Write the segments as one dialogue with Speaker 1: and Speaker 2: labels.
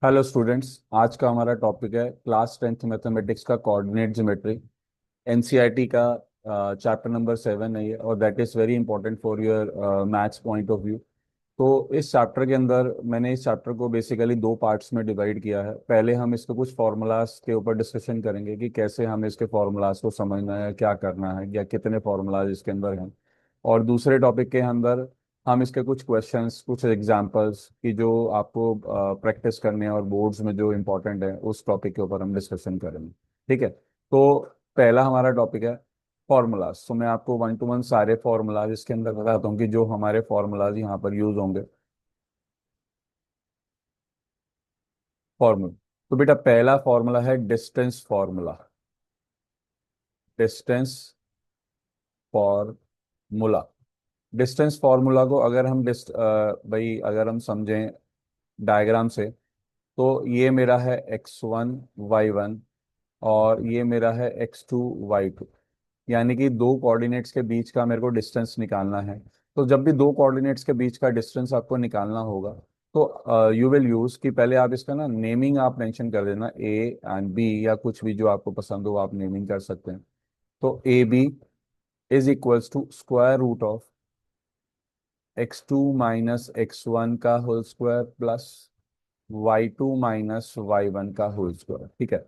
Speaker 1: Hello students. आज का हमारा टॉपिक है क्लास 10th मैथमेटिक्स का कोऑर्डिनेट ज्योमेट्री। एनसीईआरटी का चैप्टर नंबर 7 है ये, और that is very important for your maths point of view. तो इस चैप्टर के अंदर मैंने इस चैप्टर को बेसिकली दो पार्ट्स में डिवाइड किया है। पहले हम इसके कुछ फार्मूलाज के ऊपर डिस्कशन करेंगे कि कैसे हमें इसके फार्मूलाज को समझना है, क्या करना है, या कितने फार्मूलाज इसके अंदर हैं। और दूसरे टॉपिक के अंदर हम इसके कुछ क्वेश्चंस, कुछ एग्जांपल्स की जो आपको प्रैक्टिस करने हैं और बोर्ड्स में जो इम्पोर्टेंट है उस टॉपिक के ऊपर हम डिस्कशन करेंगे। ठीक है। तो पहला हमारा टॉपिक है फॉर्मूलाज। तो मैं आपको वन टू वन सारे फॉर्मूलाज इसके अंदर बताता हूँ कि जो हमारे फॉर्मूलाज यहाँ पर यूज होंगे। फॉर्मूला, तो बेटा पहला फॉर्मूला है distance formula. Distance formula. Distance formula को अगर हम भाई अगर हम समझें डायग्राम से, तो ये मेरा है x1 y1 और ये मेरा है x2 y2। यानी कि दो कोऑर्डिनेट्स के बीच का मेरे को डिस्टेंस निकालना है। तो जब भी दो कोऑर्डिनेट्स के बीच का डिस्टेंस आपको निकालना होगा, तो यू विल यूज कि पहले आप इसका ना नेमिंग आप मेंशन कर देना, ए एंड बी, या कुछ भी जो आपको पसंद हो आप नेमिंग कर सकते हैं। तो A B is equals to square root of x2 - x1 का whole square plus y2 - y1 का होल स्क्वायर। ठीक है।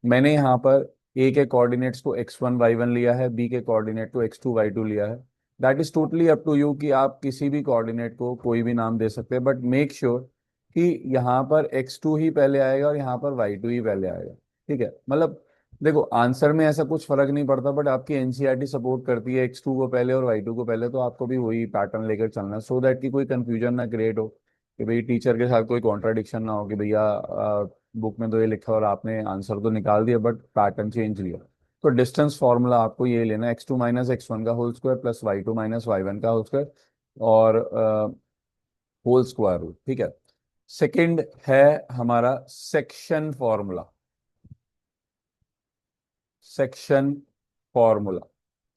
Speaker 1: मैंने यहाँ पर ए के कोऑर्डिनेट्स को x1 y1 लिया है, बी के कोऑर्डिनेट को x2 y2 लिया है। That is totally up to you कि आप किसी भी कोऑर्डिनेट को कोई भी नाम दे सकते हैं, बट मेक श्योर कि यहाँ पर x2 ही पहले आएगा और यहाँ पर y2 ही पहले आएगा। ठीक है। मतलब देखो, आंसर में ऐसा कुछ फर्क नहीं पड़ता, बट आपकी एनसीईआरटी सपोर्ट करती है x2 को पहले और y2 को पहले, तो आपको भी वही पैटर्न लेकर चलना है, सो दैट कि कोई कंफ्यूजन ना क्रिएट हो, कि भाई टीचर के साथ कोई कॉन्ट्राडिक्शन ना हो कि भैया बुक में तो ये लिखा और आपने आंसर तो निकाल दिया बट पैटर्न चेंज लिया। तो डिस्टेंस फॉर्मूला आपको ये लेना, x2 - x1 का whole square plus y2 - y1 का होल स्क्वायर और होल स्क्वायर रूट। ठीक है। सेकंड है हमारा section formula. Section formula.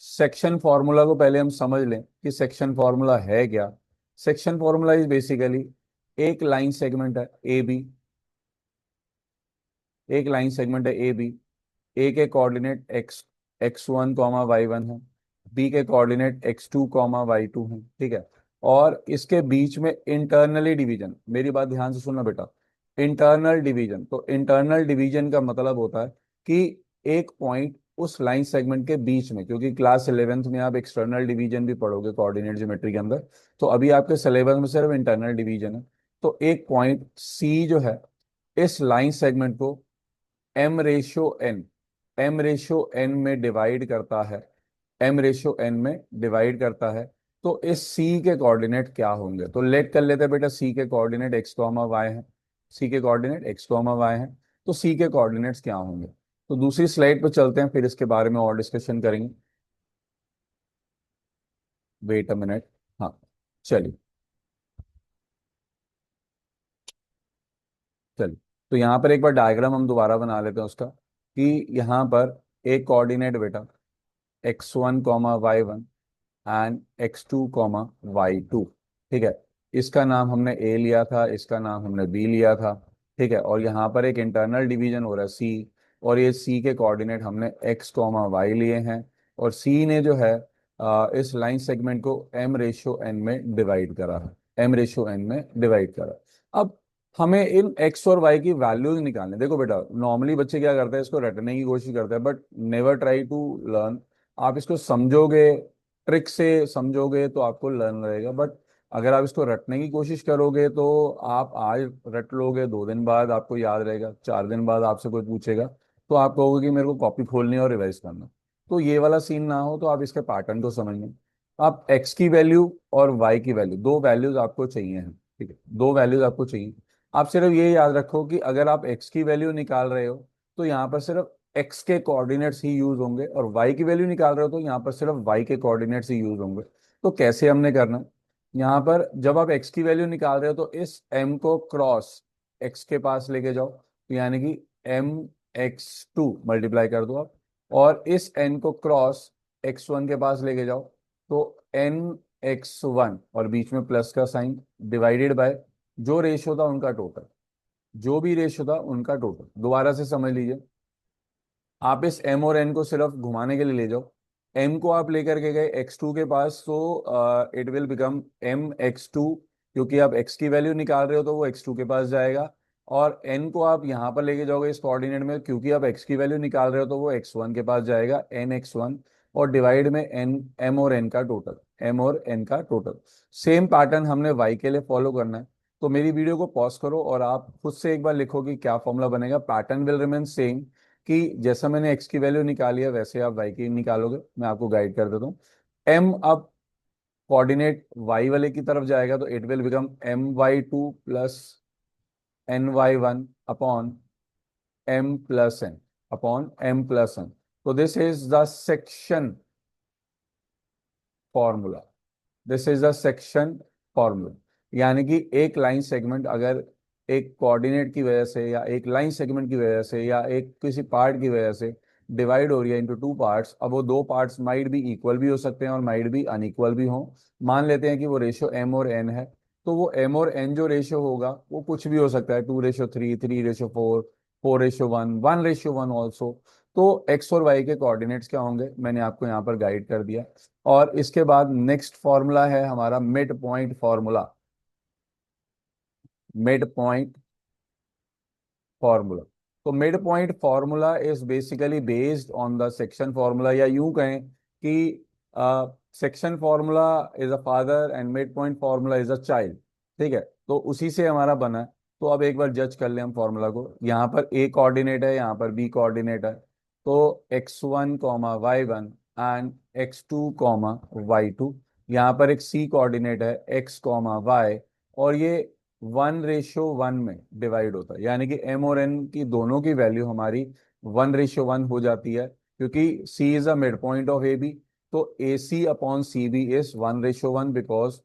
Speaker 1: Section formula को पहले हम समझ लें कि सेक्शन फॉर्मूला है क्या। सेक्शन फॉर्मूला इज बेसिकली एक लाइन सेगमेंट है ए बी। एक लाइन सेगमेंट है ए बी। ए के कोऑर्डिनेट x1 - y1 है, बी के कोऑर्डिनेट x2 - y2 है। ठीक है। और इसके बीच में इंटरनली डिवीजन, मेरी बात ध्यान से सुनना बेटा। इंटरनल डिवीजन, तो इंटरनल डिवीजन का मतलब होता है कि एक पॉइंट उस लाइन सेगमेंट के बीच में, क्योंकि क्लास 11th में आप एक्सटर्नल डिवीजन भी पढ़ोगे कोऑर्डिनेट ज्योमेट्री के अंदर, तो अभी आपके सिलेबस में सिर्फ इंटरनल डिवीजन है। तो एक पॉइंट सी जो है, इस लाइन सेगमेंट को एम रेशो एन में डिवाइड करता है। एम रेशो एन में डिवाइड करता है। तो इस सी के कोऑर्डिनेट क्या होंगे, तो लेट कर लेते हैं बेटा। सी के कोऑर्डिनेट x, y है। सी के कोऑर्डिनेट x, y है। तो सी के कोऑर्डिनेट्स क्या होंगे, तो दूसरी स्लाइड पर चलते हैं, फिर इसके बारे में और डिस्कशन करेंगे। Wait a minute. हाँ, चलिए चलिए। तो यहाँ पर एक बार डायग्राम हम दोबारा बना लेते हैं उसका, कि यहाँ पर एक कोऑर्डिनेट बेटा x1 - y1 and x2 - y2। ठीक है। इसका नाम हमने ए लिया था, इसका नाम हमने बी लिया था। ठीक है। और यहाँ पर एक इंटरनल डिवीजन हो रहा है सी, और ये सी के कोऑर्डिनेट हमने x, y लिए हैं। और सी ने जो है इस लाइन सेगमेंट को m/n में डिवाइड करा है। m/n में डिवाइड करा। अब हमें इन x और y की वैल्यूज निकालने। देखो बेटा, नॉर्मली बच्चे क्या करते हैं, इसको रटने की कोशिश करते हैं, but never try to learn. आप इसको समझोगे, ट्रिक से समझोगे तो आपको लर्न रहेगा, बट अगर आप इसको रटने की कोशिश करोगे तो आप आज रट लोगे, 2 दिन बाद आपको याद रहेगा, 4 दिन बाद आपसे कोई पूछेगा तो आप कहोगे कि मेरे को कॉपी खोलनी है और रिवाइज करना। तो ये वाला सीन ना हो, तो आप इसके पैटर्न को समझें। आप x की वैल्यू और y की वैल्यू, दो वैल्यूज आपको चाहिए हैं। ठीक है, दो वैल्यूज आपको चाहिए। आप सिर्फ ये याद रखो कि अगर आप x की वैल्यू निकाल रहे हो तो यहाँ पर सिर्फ x के कोऑर्डिनेट्स ही यूज होंगे, और y की वैल्यू निकाल रहे हो तो यहाँ पर सिर्फ y के कोऑर्डिनेट्स ही यूज होंगे। तो कैसे हमने करना है? यहाँ पर जब आप x की वैल्यू निकाल रहे हो तो इस m को क्रॉस x के पास लेके जाओ, तो यानी कि m(x2) मल्टीप्लाई कर दो आप, और इस n को क्रॉस x1 के पास लेके जाओ, तो n(x1) और बीच में प्लस का साइन डिवाइडेड बाय जो रेशियो था उनका टोटल। जो भी रेशियो था उनका टोटल। दोबारा से समझ लीजिए, आप इस m और n को सिर्फ घुमाने के लिए ले जाओ। m को आप लेकर के गए x2 के पास, तो इट विल बिकम mx2, क्योंकि आप x की वैल्यू निकाल रहे हो तो वो x2 के पास जाएगा। और n को आप यहाँ पर लेके जाओगे इस कोऑर्डिनेट में, क्योंकि आप x की वैल्यू निकाल रहे हो तो वो x1 के पास जाएगा, nx1। और डिवाइड में n, m और n का टोटल, m और n का टोटल। सेम पैटर्न हमने y के लिए फॉलो करना है। तो मेरी वीडियो को पॉज करो और आप खुद से एक बार लिखो कि क्या फॉर्मूला बनेगा। पैटर्न विल रिमेन सेम, कि जैसा मैंने x की वैल्यू निकाली है वैसे आप y की निकालोगे। मैं आपको गाइड कर देता हूँ। m अब कोऑर्डिनेट y वाले की तरफ जाएगा, तो it will become my2 plus ny1 upon m plus n। तो this is the section formula, this is the section formula. यानी कि एक लाइन सेगमेंट अगर एक कोऑर्डिनेट की वजह से या एक लाइन सेगमेंट की वजह से या एक किसी पार्ट की वजह से डिवाइड हो रही है इनटू टू पार्ट्स, अब वो दो पार्ट्स माइट भी इक्वल भी हो सकते हैं और माइट भी अनइक्वल भी हो। मान लेते हैं कि वो रेशियो m और n है, तो वो m और n जो रेशियो होगा वो कुछ भी हो सकता है, 2:3, 3:4, 4:1, 1:1 ऑल्सो। तो x और y के कोऑर्डिनेट्स क्या होंगे मैंने आपको यहाँ पर गाइड कर दिया। और इसके बाद नेक्स्ट फॉर्मूला है हमारा mid point formula. Mid point formula, तो mid point formula is basically based on the section formula, या यूं कहें कि section formula is a father and mid point formula is a child. ठीक है, तो उसी से हमारा बना है। तो अब एक बार जज कर ले हम फॉर्मूला को। यहाँ पर a कोऑर्डिनेट है, यहाँ पर b कोऑर्डिनेट है, तो x1 y1 and x2 y2। यहाँ पर एक c कोऑर्डिनेट है, x y, और ये 1:1 में डिवाइड होता है। यानी कि m और n की दोनों की वैल्यू हमारी 1:1 हो जाती है, क्योंकि c is a mid point of A B. तो A C upon C B is 1:1, because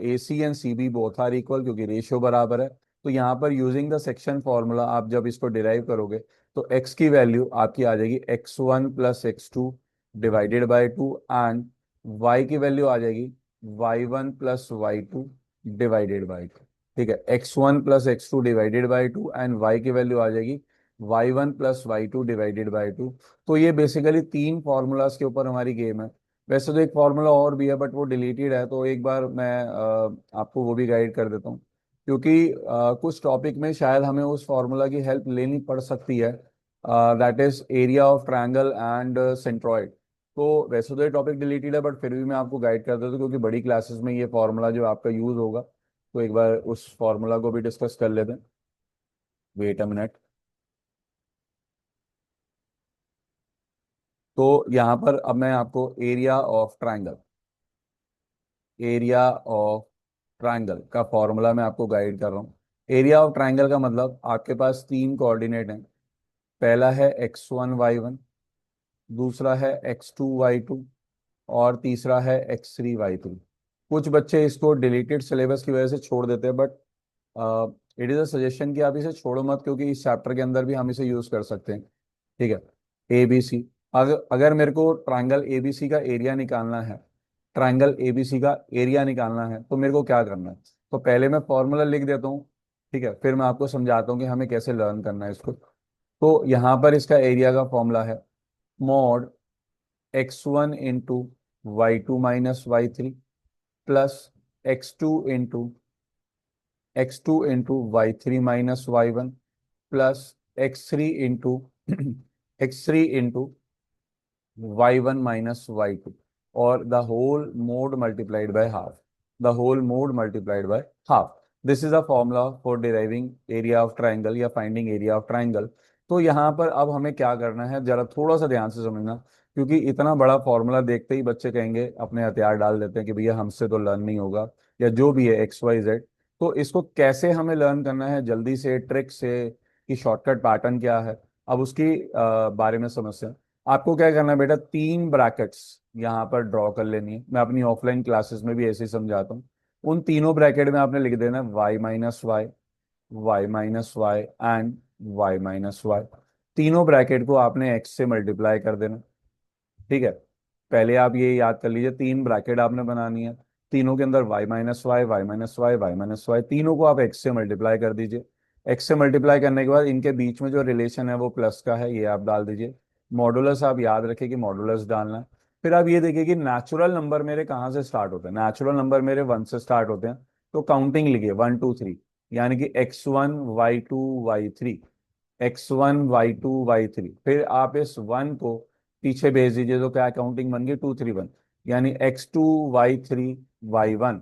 Speaker 1: A C and C B both are equal, क्योंकि रेशियो बराबर है। तो यहाँ पर यूजिंग द सेक्शन फॉर्मूला आप जब इसको डिराइव करोगे तो x की वैल्यू आपकी आ जाएगी x1 plus x2 divided by 2, and y की वैल्यू आ जाएगी y1 plus y2 divided by 2। ठीक है, x1 plus x2 divided by 2, and y की वैल्यू आ जाएगी y1 plus y2 divided by 2। तो ये बेसिकली तीन फॉर्मूलाज के ऊपर हमारी गेम है। वैसे तो एक फॉर्मूला और भी है बट वो डिलीटेड है, तो एक बार मैं आपको वो भी गाइड कर देता हूँ, क्योंकि कुछ टॉपिक में शायद हमें उस फॉर्मूला की हेल्प लेनी पड़ सकती है। That is area of triangle and centroid. तो वैसे तो ये टॉपिक डिलीटेड है बट फिर भी मैं आपको गाइड कर देता हूँ, क्योंकि बड़ी क्लासेस में ये फॉर्मूला जो आपका यूज होगा, तो एक बार उस फॉर्मूला को भी डिस्कस कर लेते हैं। Wait a minute. तो यहाँ पर अब मैं आपको area of triangle, area of triangle का फॉर्मूला मैं आपको गाइड कर रहा हूँ। एरिया ऑफ ट्रायंगल का मतलब आपके पास तीन कोऑर्डिनेट हैं। पहला है x1 y1, दूसरा है x2 y2, और तीसरा है x3 y3। कुछ बच्चे इसको डिलीटेड सिलेबस की वजह से छोड़ देते हैं, but it is a suggestion कि आप इसे छोड़ो मत, क्योंकि इस चैप्टर के अंदर भी हम इसे यूज़ कर सकते हैं। ठीक है, ए बी सी। अगर अगर मेरे को ट्रायंगल ए बी सी का एरिया निकालना है, ट्रायंगल ए बी सी का एरिया निकालना है, तो मेरे को क्या करना है? तो पहले मैं फॉर्मूला लिख देता हूँ। ठीक है, फिर मैं आपको समझाता हूँ कि हमें कैसे लर्न करना है इसको। तो यहाँ पर इसका एरिया का फॉर्मूला है mod x1 into y2 - y3 plus x2 into y3 - y1 plus x3 into और the whole mod multiplied by half, the whole mod multiplied by half. This is a formula for deriving area of triangle या finding area of triangle. तो यहाँ पर अब हमें क्या करना है, जरा थोड़ा सा ध्यान से समझना, क्योंकि इतना बड़ा फॉर्मूला देखते ही बच्चे कहेंगे, अपने हथियार डाल देते हैं कि भैया हमसे तो लर्न नहीं होगा, या जो भी है XYZ। तो इसको कैसे हमें लर्न करना है जल्दी से, ट्रिक से, कि शॉर्टकट पैटर्न क्या है, अब उसकी बारे में समझते हैं। आपको क्या करना है बेटा, तीन ब्रैकेट्स यहाँ पर ड्रॉ कर लेनी है। मैं अपनी ऑफलाइन क्लासेस में भी ऐसे ही समझाता हूँ। उन तीनों ब्रैकेट में आपने लिख देना y - y, y - y and y - y। तीनों ब्रैकेट को आपने x से मल्टीप्लाई कर देना। ठीक है, पहले आप ये याद कर लीजिए, तीन ब्रैकेट आपने बनानी है, तीनों के अंदर y - y, y - y, y - y, तीनों को आप x से मल्टीप्लाई कर दीजिए। एक्स से मल्टीप्लाई करने के बाद इनके बीच में जो रिलेशन है वो प्लस का है, ये आप डाल दीजिए। मॉडुलस आप याद रखिए कि मॉडुलस डालना है। फिर आप ये देखिए कि नेचुरल नंबर मेरे कहाँ से स्टार्ट होते हैं, नेचुरल नंबर मेरे 1 से स्टार्ट होते हैं। तो काउंटिंग लिखिए 1 2 3, यानी कि x1 y2 y3, x1 y2 y3। फिर आप इस 1 को पीछे भेज दीजिए तो क्या काउंटिंग बन गई 2 3 1, यानी x2 y3 y1,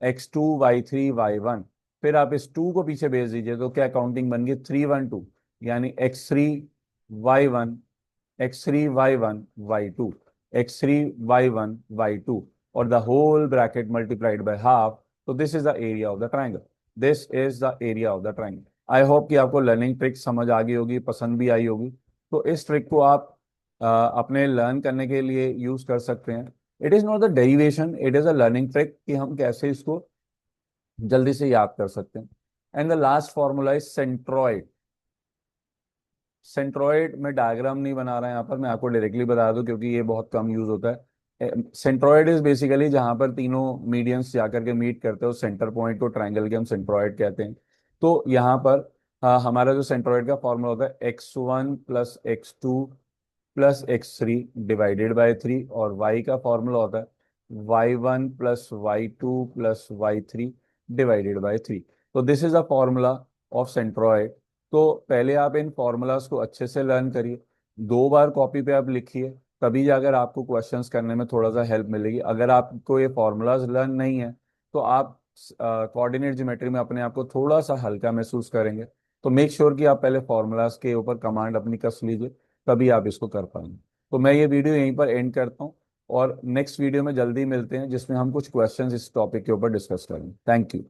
Speaker 1: x2 y3 y1। फिर आप इस 2 को पीछे भेज दीजिए तो क्या काउंटिंग बन गई 3 1 2, यानी x3 y1, x3 y1 y2, x3 y1 y2, और the whole bracket multiplied by half. तो this is the area of the triangle, this is the area of the triangle. I hope कि आपको learning trick समझ आ गई होगी, पसंद भी आई होगी। तो इस ट्रिक को आप अपने लर्न करने के लिए यूज कर सकते हैं। It is not the derivation, it is a learning trick कि हम कैसे इसको जल्दी से याद कर सकते हैं। And the last formula is centroid. Centroid में डायग्राम नहीं बना रहा है यहाँ पर, मैं आपको डायरेक्टली बता दूं क्योंकि ये बहुत कम यूज होता है। सेंट्रॉइड इज बेसिकली जहां पर तीनों मीडियंस जाकर के मीट करते हो, सेंटर पॉइंट को ट्राइंगल के हम सेंट्रॉइड कहते हैं। तो यहाँ पर हमारा जो सेंट्रॉइड का फॉर्मूला होता है x1 + x2 + x3 divided by 3, और y का फॉर्मूला होता है y1 + y2 + y3 divided by 3। तो this is a formula of centroid. तो पहले आप इन फॉर्मूलाज को अच्छे से लर्न करिए, 2 बार कॉपी पे आप लिखिए, तभी जाकर आपको क्वेश्चंस करने में थोड़ा सा हेल्प मिलेगी। अगर आपको ये फॉर्मूलाज लर्न नहीं है तो आप कोऑर्डिनेट ज्योमेट्री में अपने आप को थोड़ा सा हल्का महसूस करेंगे। तो मेक श्योर कि आप पहले फॉर्मूलाज के ऊपर कमांड अपनी कस लीजिए, तभी आप इसको कर पाएंगे। तो मैं ये वीडियो यहीं पर एंड करता हूँ, और नेक्स्ट वीडियो में जल्दी मिलते हैं जिसमें हम कुछ क्वेश्चंस इस टॉपिक के ऊपर डिस्कस करेंगे। Thank you.